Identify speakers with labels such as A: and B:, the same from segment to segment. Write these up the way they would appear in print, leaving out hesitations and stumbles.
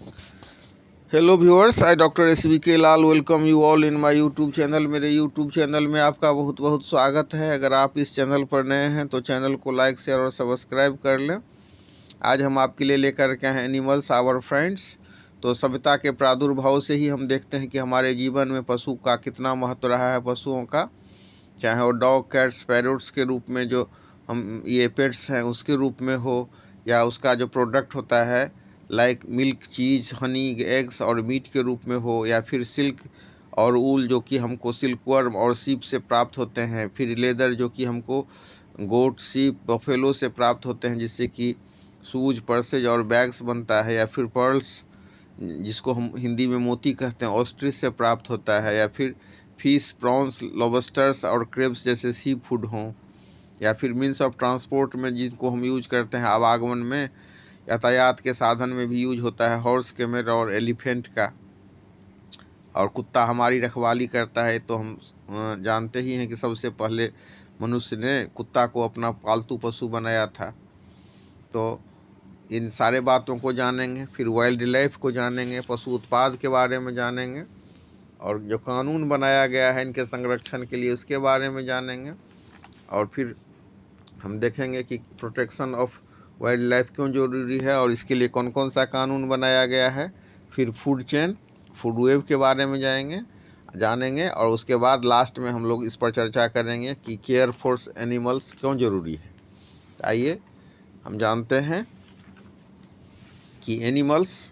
A: Hello viewers, I doctor SVK Lal welcome you all in my YouTube channel. मेरे YouTube channel में आपका बहुत बहुत स्वागत है। अगर आप इस चैनल पर नए हैं तो चैनल को लाइक शेयर और सब्सक्राइब कर लें। आज हम आपके लिए लेकर के हैं एनिमल्स आवर फ्रेंड्स। तो सभ्यता के प्रादुर्भाव से ही हम देखते हैं कि हमारे जीवन में पशु का कितना महत्व रहा है। पशुओं का, चाहे वो डॉग, कैट्स, पैरोट्स के रूप में जो हम ये पेट्स हैं उसके रूप में हो, या उसका जो प्रोडक्ट होता है लाइक मिल्क, चीज़, हनी, एग्स और मीट के रूप में हो, या फिर सिल्क और ऊल जो कि हमको सिल्कवर्म और सीप से प्राप्त होते हैं, फिर लेदर जो कि हमको गोट, सीप, बफेलो से प्राप्त होते हैं जिससे कि शूज, पर्सेज और बैग्स बनता है, या फिर पर्ल्स जिसको हम हिंदी में मोती कहते हैं ऑस्ट्रिच से प्राप्त होता है, या फिर फिश, प्रॉन्स, लॉबस्टर्स और क्रेब्स जैसे सी फूड हों, या फिर मीन्स ऑफ ट्रांसपोर्ट में जिनको हम यूज करते हैं आवागमन में, यातायात के साधन में भी यूज होता है हॉर्स, कैमल और एलिफेंट का। और कुत्ता हमारी रखवाली करता है। तो हम जानते ही हैं कि सबसे पहले मनुष्य ने कुत्ता को अपना पालतू पशु बनाया था। तो इन सारे बातों को जानेंगे, फिर वाइल्ड लाइफ को जानेंगे, पशु उत्पाद के बारे में जानेंगे, और जो कानून बनाया गया है इनके संरक्षण के लिए उसके बारे में जानेंगे। और फिर हम देखेंगे कि प्रोटेक्शन ऑफ वाइल्ड लाइफ क्यों जरूरी है और इसके लिए कौन कौन सा कानून बनाया गया है। फिर फूड चेन, फूड वेव के बारे में जानेंगे, और उसके बाद लास्ट में हम लोग इस पर चर्चा करेंगे कि केयर फॉर एनिमल्स क्यों ज़रूरी है। आइए हम जानते हैं कि एनिमल्स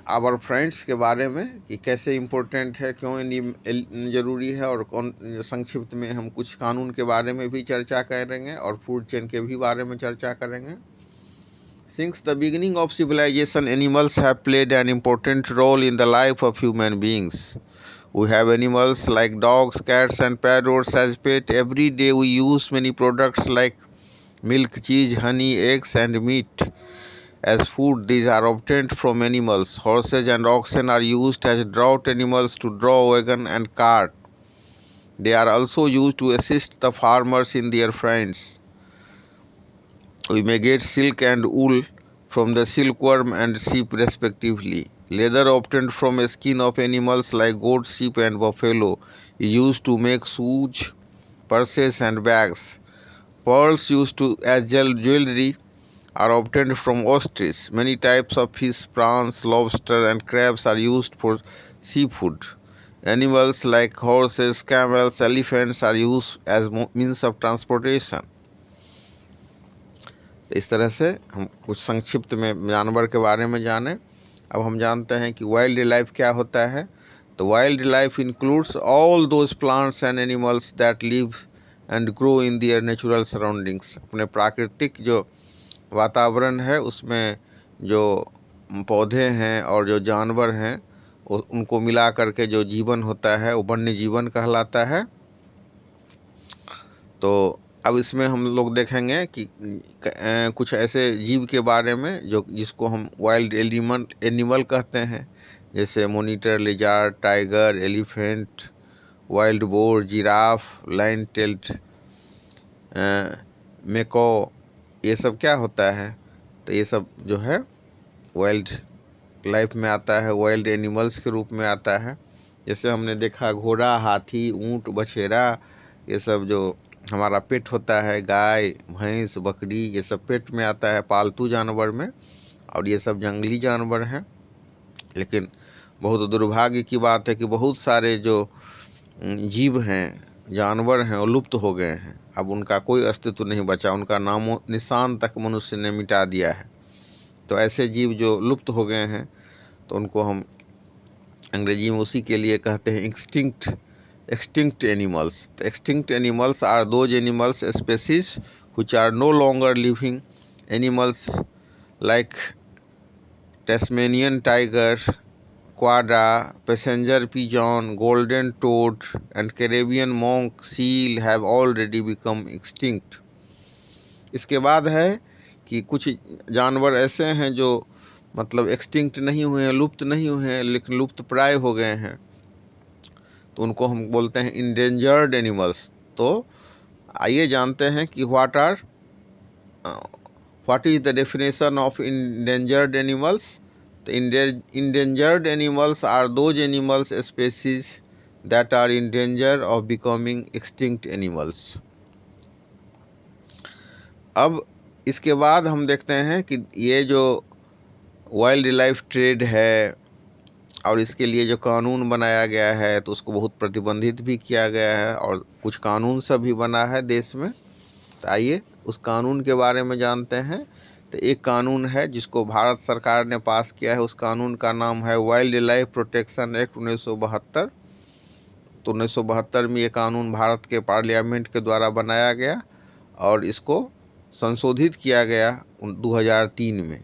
A: आवर फ्रेंड्स के बारे में कि कैसे इम्पोर्टेंट है, क्यों ज़रूरी है, और कौन संक्षिप्त में हम कुछ कानून के बारे में भी चर्चा करेंगे और फूड चेन के भी बारे में चर्चा करेंगे। Since the beginning of civilization, animals have played an important role in the life of human beings. We have animals like dogs, cats, and parrots as pet. Every day we use many products like milk, cheese, honey, eggs, and meat as food. These are obtained from animals. Horses and oxen are used as draught animals to draw wagon and cart. They are also used to assist the farmers in their fields. We may get silk and wool from the silkworm and sheep respectively. Leather obtained from the skin of animals like goat, sheep, and buffalo is used to make shoes, purses, and bags. Pearls used as jewelry are obtained from ostrich. Many types of fish, prawns, lobster, and crabs are used for seafood. Animals like horses, camels, elephants are used as means of transportation. इस तरह से हम कुछ संक्षिप्त में जानवर के बारे में जाने। अब हम जानते हैं कि वाइल्ड लाइफ क्या होता है। तो wild life includes all those plants and animals that live and grow in their natural surroundings. अपने प्राकृतिक जो वातावरण है उसमें जो पौधे हैं और जो जानवर हैं उनको मिला करके जो जीवन होता है वो वन्य जीवन कहलाता है। तो अब इसमें हम लोग देखेंगे कि कुछ ऐसे जीव के बारे में जिसको हम वाइल्ड एनिमल कहते हैं, जैसे monitor, lizard, tiger, elephant, wild boar, giraffe, line tailed मेको। ये सब क्या होता है? तो ये सब जो है वाइल्ड लाइफ में आता है, वाइल्ड एनिमल्स के रूप में आता है। जैसे हमने देखा घोड़ा, हाथी, ऊंट, बछेरा, ये सब जो हमारा पेट होता है, गाय, भैंस, बकरी, ये सब पेट में आता है पालतू जानवर में, और ये सब जंगली जानवर हैं। लेकिन बहुत दुर्भाग्य की बात है कि बहुत सारे जो जीव हैं, जानवर हैं, वो लुप्त हो गए हैं। अब उनका कोई अस्तित्व नहीं बचा, उनका नामो निशान तक मनुष्य ने मिटा दिया है। तो ऐसे जीव जो लुप्त हो गए हैं तो उनको हम अंग्रेजी में उसी के लिए कहते हैं extinct animals. The extinct animals are those animals species which are no longer living. Animals like Tasmanian tiger, quadra, passenger pigeon, golden toad, and Caribbean monk seal have already become extinct. इसके बाद है कि कुछ जानवर ऐसे हैं जो मतलब एक्सटिंक्ट नहीं हुए हैं, लुप्त नहीं हुए हैं, लेकिन लुप्त प्राय हो गए हैं, तो उनको हम बोलते हैं इंडेंजर्ड एनिमल्स। तो आइए जानते हैं कि what are What is the definition of endangered animals? The endangered animals are those animals species that are in danger of becoming extinct animals. अब इसके बाद हम देखते हैं कि ये जो वाइल्ड लाइफ ट्रेड है और इसके लिए जो कानून बनाया गया है तो उसको बहुत प्रतिबंधित भी किया गया है और कुछ कानून सब भी बना है देश में। तो आइए उस कानून के बारे में जानते हैं। तो एक कानून है जिसको भारत सरकार ने पास किया है, उस कानून का नाम है वाइल्ड लाइफ प्रोटेक्शन एक्ट 1972। तो 1972 में ये कानून भारत के पार्लियामेंट के द्वारा बनाया गया और इसको संशोधित किया गया 2003 में।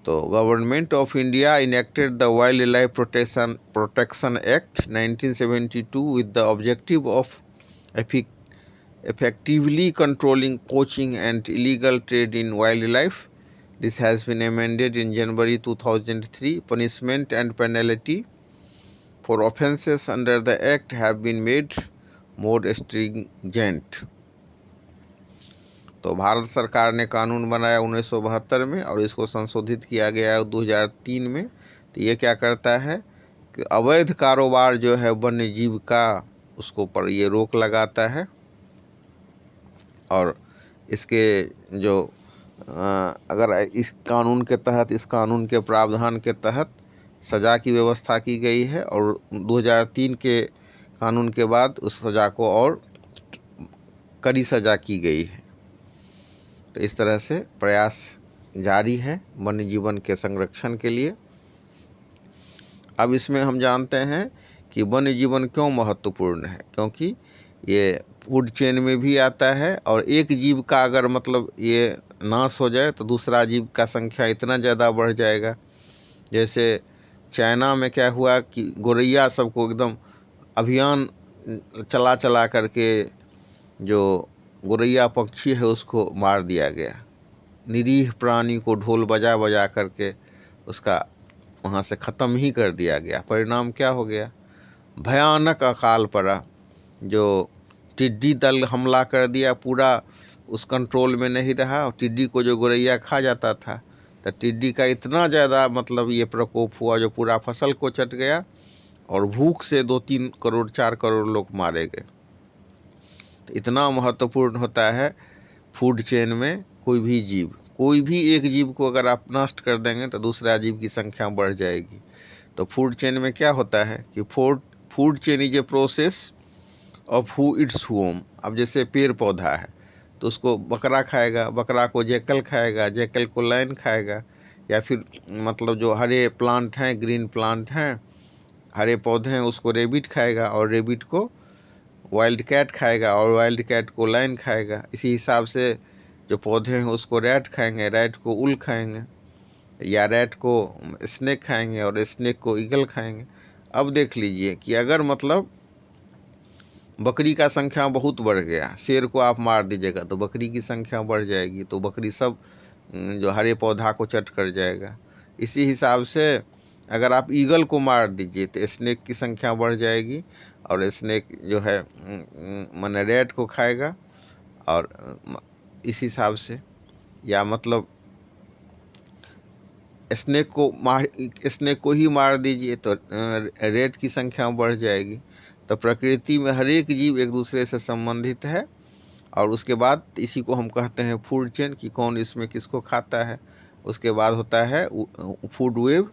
A: तो government of India enacted the wild life protection act 1972 with the objective of effectively controlling poaching and illegal trade in wildlife. This has been amended in January 2003. Punishment and penalty for offences under the act have been made more stringent. तो भारत सरकार ने कानून बनाया 1972 में और इसको संशोधित किया गया 2003 में। तो ये क्या करता है कि अवैध कारोबार जो है वन्य जीव का, उसको पर ये रोक लगाता है और इसके जो अगर इस कानून के तहत, इस कानून के प्रावधान के तहत सज़ा की व्यवस्था की गई है और 2003 के कानून के बाद उस सज़ा को और कड़ी सज़ा की गई है। तो इस तरह से प्रयास जारी है वन्य जीवन के संरक्षण के लिए। अब इसमें हम जानते हैं कि वन्य जीवन क्यों महत्वपूर्ण है, क्योंकि ये फूड चेन में भी आता है और एक जीव का अगर मतलब ये नाश हो जाए तो दूसरा जीव का संख्या इतना ज़्यादा बढ़ जाएगा। जैसे चाइना में क्या हुआ कि गौरैया सबको एकदम अभियान चला करके जो गौरैया पक्षी है उसको मार दिया गया। निरीह प्राणी को ढोल बजा बजा करके उसका वहाँ से ख़त्म ही कर दिया गया। परिणाम क्या हो गया? भयानक अकाल पड़ा। जो टिड्डी दल हमला कर दिया, पूरा उस कंट्रोल में नहीं रहा और टिड्डी को जो गौरैया खा जाता था, तो टिड्डी का इतना ज़्यादा मतलब ये प्रकोप हुआ जो पूरा फसल को चट गया और भूख से 2-3 करोड़ 4 करोड़ लोग मारे गए। तो इतना महत्वपूर्ण होता है फूड चेन में कोई भी जीव, कोई भी एक जीव को अगर आप नष्ट कर देंगे तो दूसरा जीव की संख्या बढ़ जाएगी। तो फूड चेन में क्या होता है कि food chain is a process of who its home. अब जैसे पेड़ पौधा है तो उसको बकरा खाएगा, बकरा को जैकल खाएगा, जैकल को लायन खाएगा, या फिर मतलब जो हरे प्लांट हैं, ग्रीन प्लांट हैं, हरे पौधे हैं, उसको रेबिट खाएगा और रेबिट को वाइल्ड कैट खाएगा और वाइल्ड कैट को लायन खाएगा। इसी हिसाब से जो पौधे हैं उसको रैट खाएंगे, रैट को उल खाएंगे, या रैट को स्नेक खाएंगे और स्नेक को ईगल खाएंगे। अब देख लीजिए कि अगर मतलब बकरी का संख्या बहुत बढ़ गया, शेर को आप मार दीजिएगा तो बकरी की संख्या बढ़ जाएगी, तो बकरी सब जो हरे पौधा को चट कर जाएगा। इसी हिसाब से अगर आप ईगल को मार दीजिए तो स्नेक की संख्या बढ़ जाएगी और स्नेक जो है माने रैट को खाएगा। और इस हिसाब से, या मतलब स्नेक को ही मार दीजिए तो रैट की संख्या बढ़ जाएगी। तो प्रकृति में हर एक जीव एक दूसरे से संबंधित है और उसके बाद इसी को हम कहते हैं फूड चेन, कि कौन इसमें किसको खाता है। उसके बाद होता है food web.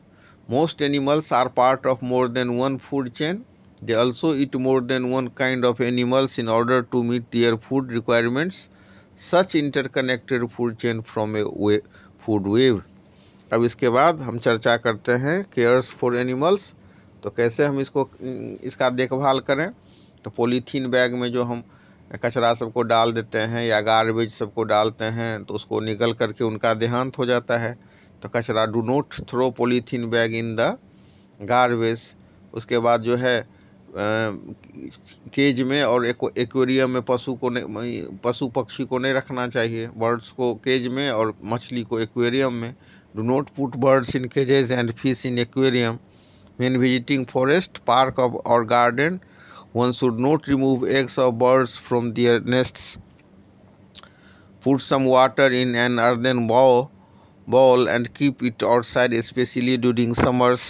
A: Most animals are part of more than one food chain. They also eat more than one kind of animals in order to meet their food requirements. Such interconnected food chain from a food web. अब इसके बाद हम चर्चा करते हैं cares for animals. तो कैसे हम इसका देखभाल करें। तो पॉलीथीन बैग में जो हम कचरा सबको डाल देते हैं या गार्बेज सबको डालते हैं तो उसको निगल करके उनका देहांत हो जाता है। तो कचरा, do not throw polythene bag in the garbage. उसके बाद जो है केज में और एक्वेरियम में पशु पक्षी को नहीं रखना चाहिए। बर्ड्स को केज में और मछली को एक्वेरियम में। Do not put birds in cages and fish in aquarium. When visiting forest, park or garden, one should not remove eggs of birds from their nests. Put some water in an earthen bowl and keep it outside, especially during summers.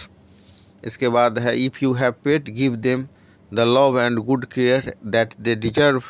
A: इसके बाद है, if you have pet, give them the love and good care that they deserve.